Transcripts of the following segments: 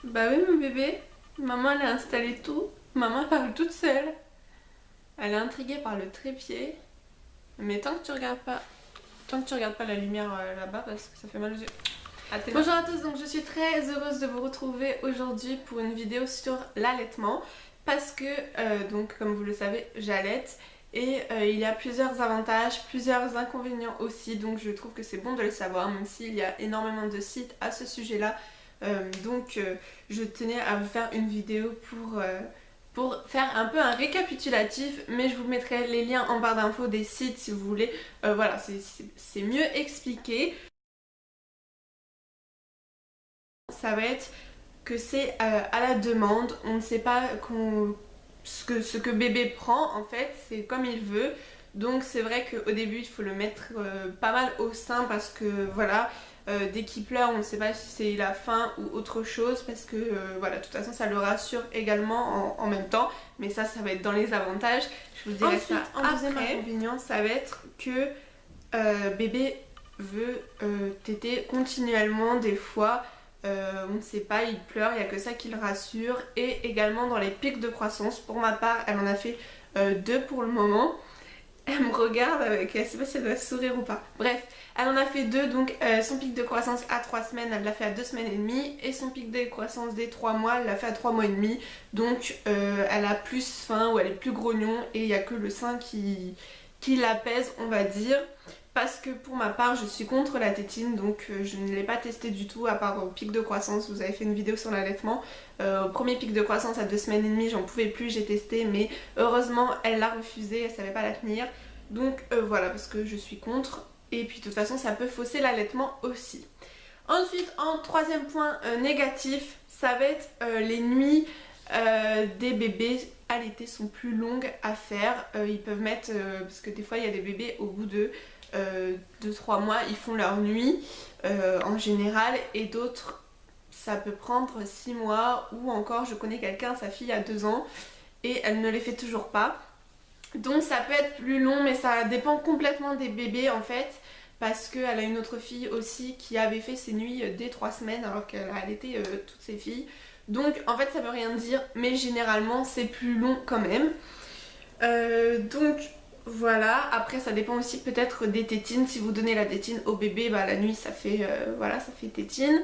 Bah oui mon bébé, maman elle a installé tout, maman parle toute seule. Elle est intriguée par le trépied, mais tant que tu regardes pas la lumière là-bas parce que ça fait mal aux yeux. Bonjour à tous, donc je suis très heureuse de vous retrouver aujourd'hui pour une vidéo sur l'allaitement parce que donc comme vous le savez j'allaite et il y a plusieurs avantages, plusieurs inconvénients aussi, donc je trouve que c'est bon de le savoir même s'il y a énormément de sites à ce sujet là. Je tenais à vous faire une vidéo pour faire un peu un récapitulatif, mais je vous mettrai les liens en barre d'infos des sites si vous voulez. Voilà, c'est mieux expliqué. Ça va être que c'est à la demande, on ne sait pas ce que bébé prend en fait, c'est comme il veut. Donc c'est vrai qu'au début il faut le mettre pas mal au sein parce que voilà, dès qu'il pleure on ne sait pas si c'est la faim ou autre chose parce que voilà, de toute façon ça le rassure également en même temps, mais ça va être dans les avantages, je vous dirai ça après. En deuxième inconvénient ça va être que bébé veut téter continuellement des fois. On ne sait pas, il pleure, il n'y a que ça qui le rassure. Et également dans les pics de croissance, pour ma part, elle en a fait 2 pour le moment. Elle me regarde avec, elle ne sait pas si elle doit sourire ou pas. Bref, elle en a fait 2, donc son pic de croissance à 3 semaines, elle l'a fait à 2 semaines et demie. Et son pic de croissance des 3 mois, elle l'a fait à 3 mois et demi. Donc elle a plus faim ou elle est plus grognon et il n'y a que le sein qui l'apaise, on va dire. Parce que pour ma part je suis contre la tétine, donc je ne l'ai pas testé du tout à part au pic de croissance. Vous avez fait une vidéo sur l'allaitement, au premier pic de croissance à 2 semaines et demie j'en pouvais plus, j'ai testé, mais heureusement elle l'a refusé, elle savait pas la tenir. Donc voilà, parce que je suis contre, et puis de toute façon ça peut fausser l'allaitement aussi. Ensuite, en troisième point négatif, ça va être les nuits des bébés allaités sont plus longues à faire. Ils peuvent mettre, parce que des fois il y a des bébés au bout de 2-3 mois ils font leur nuit en général, et d'autres ça peut prendre 6 mois, ou encore je connais quelqu'un, sa fille a 2 ans et elle ne les fait toujours pas. Donc ça peut être plus long, mais ça dépend complètement des bébés en fait, parce qu'elle a une autre fille aussi qui avait fait ses nuits dès 3 semaines alors qu'elle a allaité toutes ses filles. Donc en fait ça veut rien dire, mais généralement c'est plus long quand même. Donc voilà, après ça dépend aussi peut-être des tétines. Si vous donnez la tétine au bébé, bah la nuit ça fait voilà, ça fait tétine.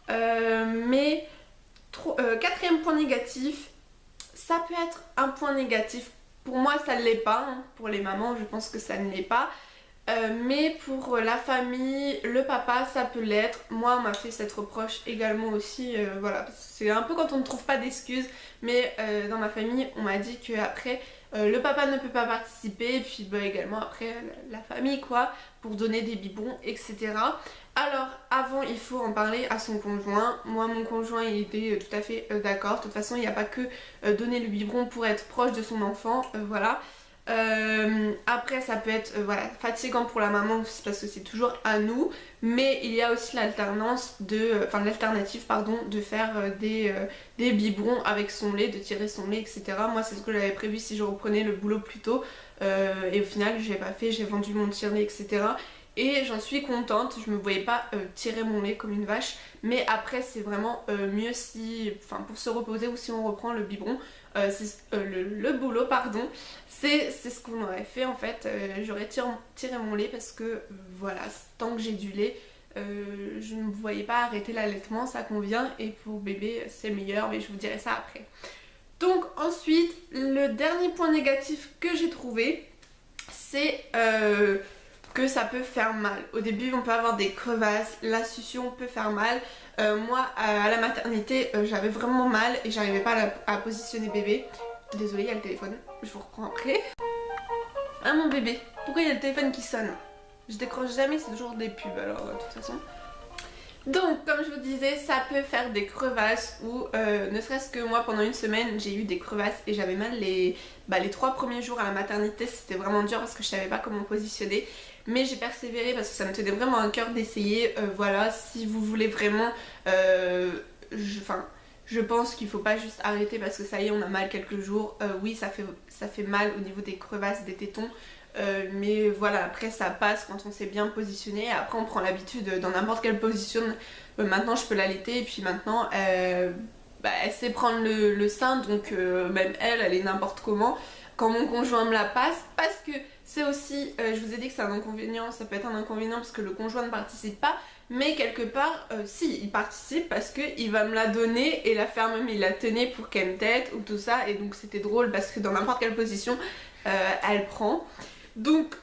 Quatrième point négatif, ça peut être un point négatif. Pour moi ça ne l'est pas, hein. Pour les mamans je pense que ça ne l'est pas. Mais pour la famille, le papa, ça peut l'être. Moi, on m'a fait cette reproche également aussi. Voilà, c'est un peu quand on ne trouve pas d'excuses. Mais dans ma famille, on m'a dit qu'après, le papa ne peut pas participer. Et puis bah, également après, la famille, quoi, pour donner des biberons, etc. Alors, avant, il faut en parler à son conjoint. Moi, mon conjoint, il était tout à fait d'accord. De toute façon, il n'y a pas que donner le biberon pour être proche de son enfant. Voilà. Après ça peut être voilà, fatigant pour la maman parce que c'est toujours à nous, mais il y a aussi l'alternance l'alternative pardon, de faire des biberons avec son lait, de tirer son lait, etc. Moi c'est ce que j'avais prévu si je reprenais le boulot plus tôt, et au final j'ai pas fait, j'ai vendu mon tire-lait, etc. Et j'en suis contente, je me voyais pas tirer mon lait comme une vache, mais après c'est vraiment mieux si, enfin pour se reposer, ou si on reprend le biberon, le boulot pardon, c'est ce qu'on aurait fait en fait. J'aurais tiré mon lait parce que voilà, tant que j'ai du lait, je ne me voyais pas arrêter l'allaitement, ça convient, et pour bébé c'est meilleur, mais je vous dirai ça après. Donc ensuite, le dernier point négatif que j'ai trouvé, c'est que ça peut faire mal. Au début on peut avoir des crevasses, la succion peut faire mal. Moi à la maternité j'avais vraiment mal et j'arrivais pas à positionner bébé. Désolée, il y a le téléphone, je vous reprends après. Ah mon bébé, pourquoi il y a le téléphone qui sonne? Je décroche jamais, c'est toujours des pubs alors de toute façon. Donc comme je vous disais, ça peut faire des crevasses, ou ne serait-ce que moi pendant une semaine j'ai eu des crevasses et j'avais mal les 3 premiers jours à la maternité. C'était vraiment dur parce que je savais pas comment me positionner, mais j'ai persévéré parce que ça me tenait vraiment à cœur d'essayer. Voilà, si vous voulez vraiment, je pense qu'il faut pas juste arrêter parce que ça y est on a mal quelques jours. Oui ça fait mal au niveau des crevasses, des tétons. Mais voilà, après ça passe quand on s'est bien positionné. Après on prend l'habitude dans n'importe quelle position. Maintenant je peux l'allaiter, et puis maintenant elle sait prendre le sein, donc même elle est n'importe comment quand mon conjoint me la passe, parce que c'est aussi, je vous ai dit que c'est un inconvénient, ça peut être un inconvénient parce que le conjoint ne participe pas, mais quelque part, si, il participe parce qu'il va me la donner et la faire même, il la tenait pour qu'elle me tète ou tout ça, et donc c'était drôle parce que dans n'importe quelle position, elle prend. Donc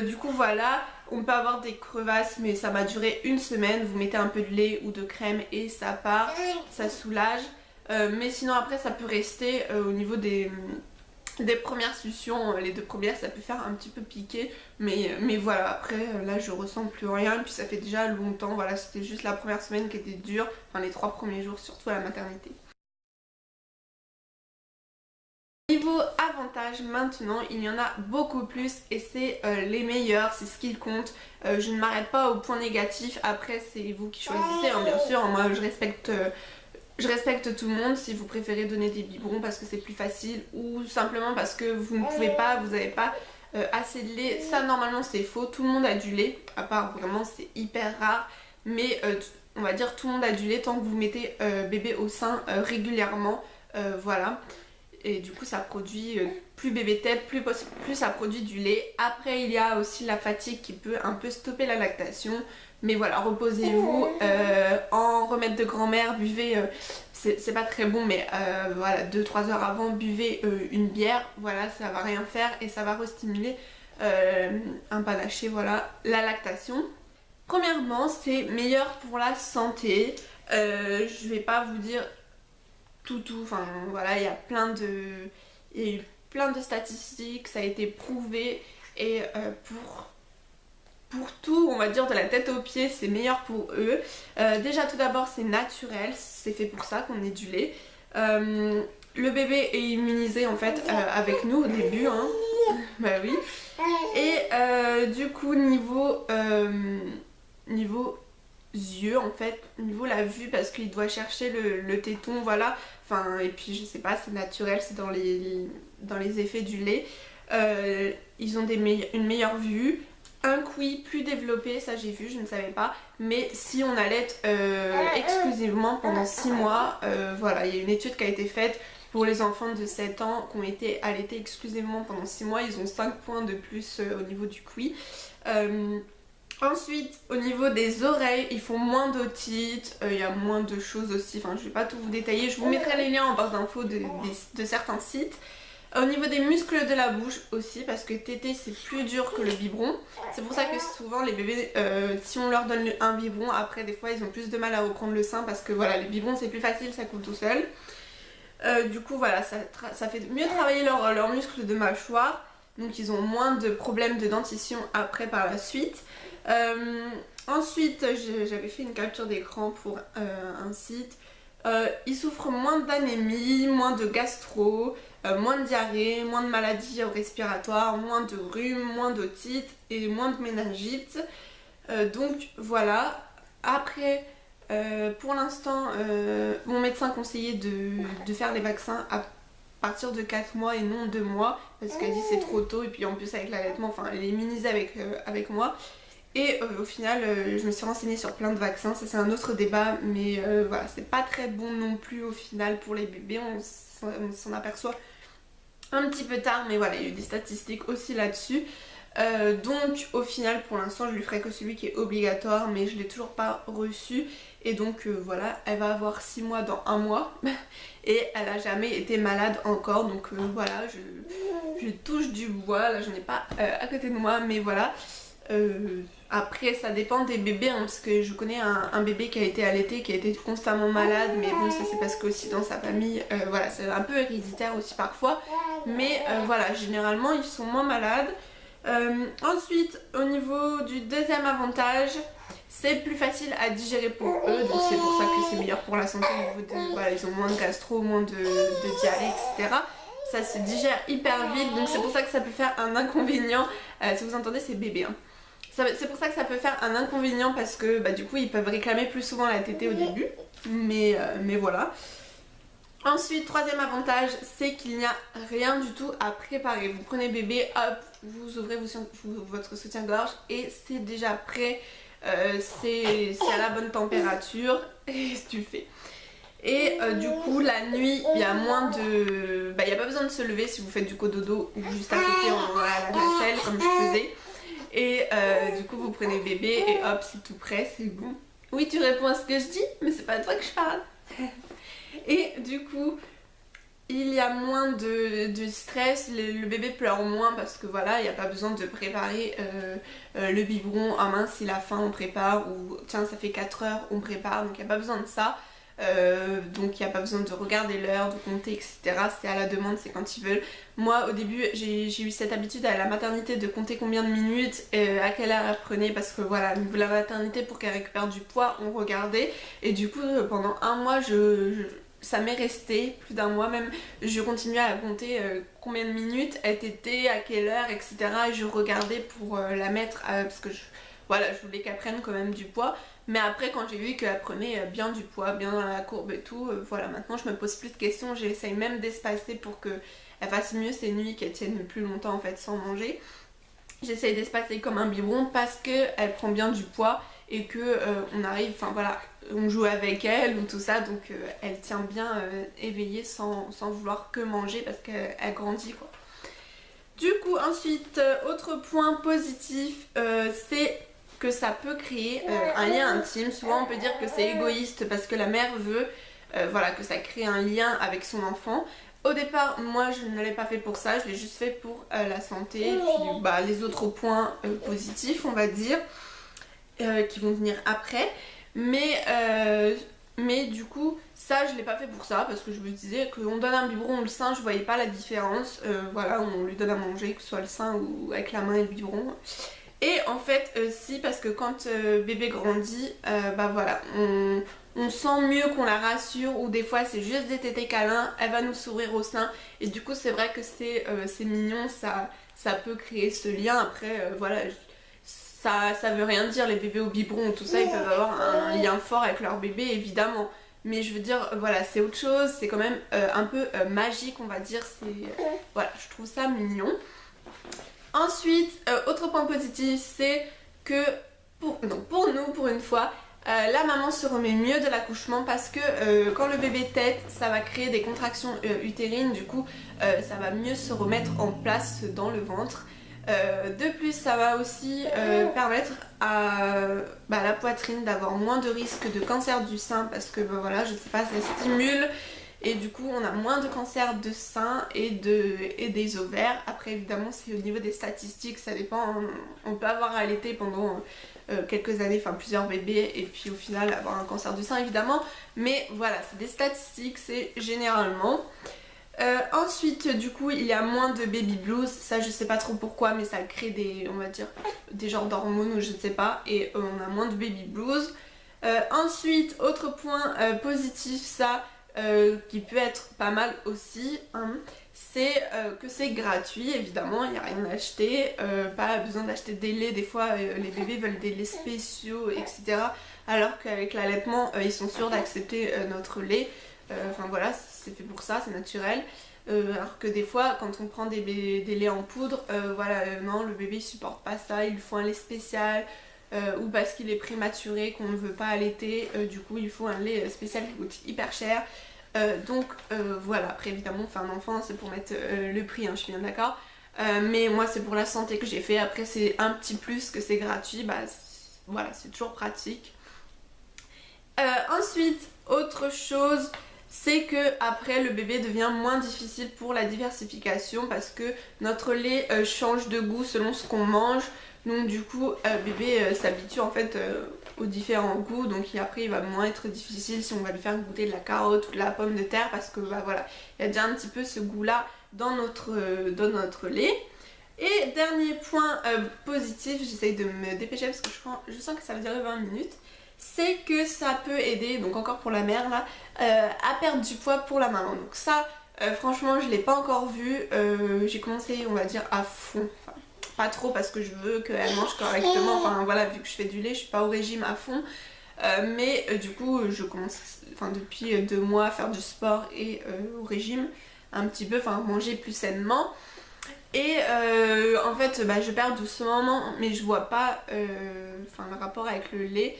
du coup voilà, on peut avoir des crevasses mais ça va durer une semaine, vous mettez un peu de lait ou de crème et ça part, ça soulage. Mais sinon après ça peut rester au niveau des premières suctions, les 2 premières ça peut faire un petit peu piquer, mais voilà, après là je ressens plus rien et puis ça fait déjà longtemps, voilà, c'était juste la première semaine qui était dure, enfin les 3 premiers jours surtout à la maternité. Niveau avantages maintenant, il y en a beaucoup plus et c'est les meilleurs, c'est ce qui compte. Je ne m'arrête pas au point négatif, après c'est vous qui choisissez, hein, bien sûr, moi je respecte tout le monde. Si vous préférez donner des biberons parce que c'est plus facile ou simplement parce que vous ne pouvez pas, vous n'avez pas assez de lait, ça normalement c'est faux, tout le monde a du lait, à part vraiment c'est hyper rare, mais on va dire tout le monde a du lait tant que vous mettez bébé au sein régulièrement, voilà. Et du coup ça produit, plus bébé tète, plus ça produit du lait. Après il y a aussi la fatigue qui peut un peu stopper la lactation. Mais voilà, reposez-vous, en remède de grand-mère, buvez, c'est pas très bon mais voilà, 2-3 heures avant, buvez une bière. Voilà, ça va rien faire et ça va restimuler un panaché, voilà, la lactation. Premièrement, c'est meilleur pour la santé. Je vais pas vous dire tout, enfin voilà, il y a eu plein de statistiques, ça a été prouvé et pour tout, on va dire de la tête aux pieds, c'est meilleur pour eux. Déjà tout d'abord c'est naturel, c'est fait pour ça qu'on ait du lait. Le bébé est immunisé en fait avec nous au début, hein. Bah oui. Et du coup niveau yeux en fait, niveau la vue, parce qu'il doit chercher le téton, voilà. Enfin et puis je sais pas, c'est naturel, c'est dans les effets du lait. Ils ont une meilleure vue. Un QI plus développé, ça j'ai vu, je ne savais pas, mais si on allait exclusivement pendant 6 mois, voilà, il y a une étude qui a été faite pour les enfants de 7 ans qui ont été allaités exclusivement pendant 6 mois, ils ont 5 points de plus au niveau du QI. Ensuite, au niveau des oreilles, ils font moins d'otites, il y a moins de choses aussi, enfin je vais pas tout vous détailler, je vous mettrai les liens en barre d'infos de certains sites. Au niveau des muscles de la bouche aussi, parce que téter c'est plus dur que le biberon. C'est pour ça que souvent les bébés, si on leur donne un biberon, après des fois ils ont plus de mal à reprendre le sein parce que voilà, les biberons c'est plus facile, ça coule tout seul. Du coup voilà, ça fait mieux travailler leurs muscles de mâchoire, donc ils ont moins de problèmes de dentition après par la suite. Ensuite j'avais fait une capture d'écran pour un site. Ils souffrent moins d'anémie, moins de gastro, moins de diarrhée, moins de maladies respiratoires, moins de rhume, moins d'otite et moins de méningite. Donc voilà. Après, pour l'instant, mon médecin conseillait de faire les vaccins à partir de 4 mois et non 2 mois parce qu'elle dit c'est trop tôt et puis en plus avec l'allaitement, enfin elle est immunisée avec moi. Et au final, je me suis renseignée sur plein de vaccins, ça c'est un autre débat, mais voilà, c'est pas très bon non plus au final pour les bébés, on s'en aperçoit un petit peu tard, mais voilà, il y a eu des statistiques aussi là-dessus. Donc au final, pour l'instant, je lui ferai que celui qui est obligatoire, mais je l'ai toujours pas reçu. Et donc voilà, elle va avoir 6 mois dans 1 mois et elle a jamais été malade encore, donc voilà, je touche du bois, là j'en ai pas à côté de moi, mais voilà. Après ça dépend des bébés hein, parce que je connais un bébé qui a été allaité, qui a été constamment malade, mais bon ça c'est parce qu'aussi dans sa famille, voilà, c'est un peu héréditaire aussi parfois, mais voilà, généralement ils sont moins malades. Ensuite au niveau du deuxième avantage, c'est plus facile à digérer pour eux, donc c'est pour ça que c'est meilleur pour la santé au niveau de, voilà, ils ont moins de gastro, moins de diarrhée, etc. Ça se digère hyper vite, donc c'est pour ça que ça peut faire un inconvénient. Si vous entendez, c'est bébé hein. C'est pour ça que ça peut faire un inconvénient parce que bah, du coup ils peuvent réclamer plus souvent la tétée au début, mais voilà. Ensuite, troisième avantage, c'est qu'il n'y a rien du tout à préparer. Vous prenez bébé, hop, vous ouvrez votre soutien-gorge et c'est déjà prêt, c'est à la bonne température et tu fais. Et du coup la nuit il y a moins de... il n'y a pas besoin de se lever si vous faites du cododo ou juste à côté on va à la nacelle comme je faisais. Et du coup vous prenez le bébé et hop c'est tout prêt, c'est bon. Oui tu réponds à ce que je dis mais c'est pas à toi que je parle. Et du coup il y a moins de stress, le bébé pleure moins parce que voilà, il n'y a pas besoin de préparer le biberon. Ah mince, il a faim, on prépare, ou tiens, ça fait 4 heures, on prépare, donc il n'y a pas besoin de ça. Donc il n'y a pas besoin de regarder l'heure, de compter, etc. C'est à la demande, c'est quand ils veulent. Moi, au début, j'ai eu cette habitude à la maternité de compter combien de minutes, à quelle heure elle prenait, parce que voilà, au niveau de la maternité, pour qu'elle récupère du poids, on regardait. Et du coup, pendant un mois, ça m'est resté, plus d'un mois même, je continuais à compter combien de minutes elle était, à quelle heure, etc. Et je regardais pour la mettre, parce que voilà, je voulais qu'elle prenne quand même du poids. Mais après quand j'ai vu qu'elle prenait bien du poids, bien dans la courbe et tout, voilà, maintenant je me pose plus de questions, j'essaye même d'espacer pour qu'elle fasse mieux ses nuits, qu'elle tienne plus longtemps en fait sans manger. J'essaye d'espacer comme un biberon parce qu'elle prend bien du poids et que on arrive, enfin voilà, on joue avec elle ou tout ça, donc elle tient bien éveillée sans vouloir que manger parce qu'elle grandit quoi. Du coup ensuite, autre point positif, c'est que ça peut créer un lien intime. Souvent on peut dire que c'est égoïste parce que la mère veut voilà, que ça crée un lien avec son enfant. Au départ, moi je ne l'ai pas fait pour ça, je l'ai juste fait pour la santé et puis les autres points positifs on va dire qui vont venir après. Mais du coup ça je l'ai pas fait pour ça parce que je me disais qu'on donne un biberon ou le sein, je voyais pas la différence. Voilà, on lui donne à manger, que ce soit le sein ou avec la main et le biberon. Et en fait si, parce que quand bébé grandit, voilà, on sent mieux qu'on la rassure, ou des fois c'est juste des tétés câlins, elle va nous sourire au sein et du coup c'est vrai que c'est mignon, ça peut créer ce lien. Après voilà, ça veut rien dire, les bébés au biberon tout ça, ils peuvent avoir un lien fort avec leur bébé évidemment. Mais je veux dire, voilà, c'est autre chose, c'est quand même un peu magique on va dire, voilà, je trouve ça mignon. Ensuite, autre point positif, c'est que pour nous, pour une fois, la maman se remet mieux de l'accouchement parce que quand le bébé tète, ça va créer des contractions utérines, du coup ça va mieux se remettre en place dans le ventre. De plus, ça va aussi permettre à la poitrine d'avoir moins de risques de cancer du sein parce que voilà, je sais pas, ça stimule. Et du coup on a moins de cancer de sein et des ovaires. Après évidemment c'est au niveau des statistiques, ça dépend, on peut avoir allaité pendant quelques années, enfin plusieurs bébés, et puis au final avoir un cancer du sein évidemment. Mais voilà, c'est des statistiques, c'est généralement. Ensuite du coup il y a moins de baby blues, ça je sais pas trop pourquoi mais ça crée des, on va dire, des genres d'hormones ou je ne sais pas, et on a moins de baby blues. Ensuite autre point positif, ça qui peut être pas mal aussi, hein, c'est que c'est gratuit évidemment, il n'y a rien à acheter, pas besoin d'acheter des laits, des fois les bébés veulent des laits spéciaux etc. Alors qu'avec l'allaitement ils sont sûrs d'accepter notre lait, enfin voilà, c'est fait pour ça, c'est naturel. Alors que des fois quand on prend des laits en poudre, voilà, non, le bébé il supporte pas ça, il faut un lait spécial. Ou parce qu'il est prématuré, qu'on ne veut pas allaiter, du coup il faut un lait spécial qui coûte hyper cher. Donc voilà, après évidemment faire un enfant c'est pour mettre le prix, hein, je suis bien d'accord. Mais moi c'est pour la santé que j'ai fait, après c'est un petit plus que c'est gratuit, voilà, c'est toujours pratique. Ensuite, autre chose, c'est que après le bébé devient moins difficile pour la diversification parce que notre lait change de goût selon ce qu'on mange. Donc du coup bébé s'habitue en fait aux différents goûts, donc après il va moins être difficile si on va lui faire goûter de la carotte ou de la pomme de terre parce que voilà, il y a déjà un petit peu ce goût là dans notre lait. Et dernier point positif, j'essaye de me dépêcher parce que je sens que ça va durer 20 minutes, c'est que ça peut aider, donc encore pour la mère là, à perdre du poids pour la maman. Donc ça franchement je l'ai pas encore vu, j'ai commencé on va dire à fond, enfin pas trop parce que je veux qu'elle mange correctement, enfin voilà, vu que je fais du lait je suis pas au régime à fond, mais du coup je commence depuis 2 mois à faire du sport et au régime un petit peu, enfin manger plus sainement. Et en fait je perds doucement mais je vois pas le rapport avec le lait,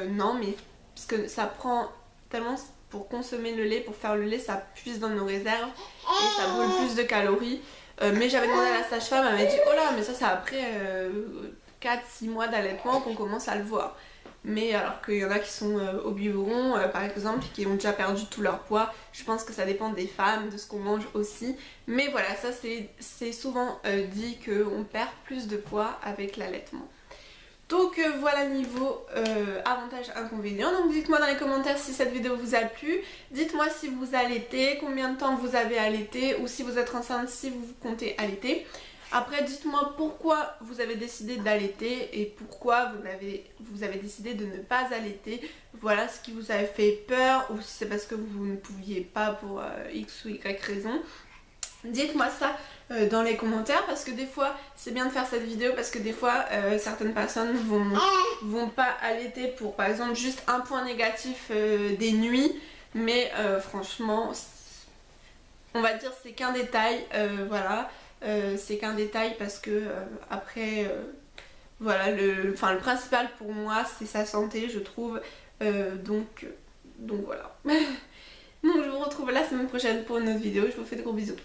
non, mais parce que ça prend tellement pour consommer le lait, pour faire le lait, ça puise dans nos réserves et ça brûle plus de calories. Mais j'avais demandé à la sage-femme, elle m'a dit oh là mais ça c'est après 4-6 mois d'allaitement qu'on commence à le voir. Mais alors qu'il y en a qui sont au biberon par exemple, qui ont déjà perdu tout leur poids. Je pense que ça dépend des femmes, de ce qu'on mange aussi. Mais voilà, ça c'est souvent dit qu'on perd plus de poids avec l'allaitement. Donc voilà niveau avantages inconvénients. Donc dites-moi dans les commentaires si cette vidéo vous a plu. Dites-moi si vous allaitez, combien de temps vous avez allaité, ou si vous êtes enceinte, si vous comptez allaiter. Après dites-moi pourquoi vous avez décidé d'allaiter et pourquoi vous avez décidé de ne pas allaiter. Voilà ce qui vous a fait peur, ou si c'est parce que vous ne pouviez pas pour X ou Y raison. Dites-moi ça dans les commentaires, parce que des fois c'est bien de faire cette vidéo parce que des fois certaines personnes vont pas allaiter pour par exemple juste un point négatif des nuits, mais franchement on va dire c'est qu'un détail, voilà, c'est qu'un détail parce que après voilà, le principal pour moi c'est sa santé je trouve, donc voilà. Donc je vous retrouve la semaine prochaine pour une autre vidéo, je vous fais de gros bisous.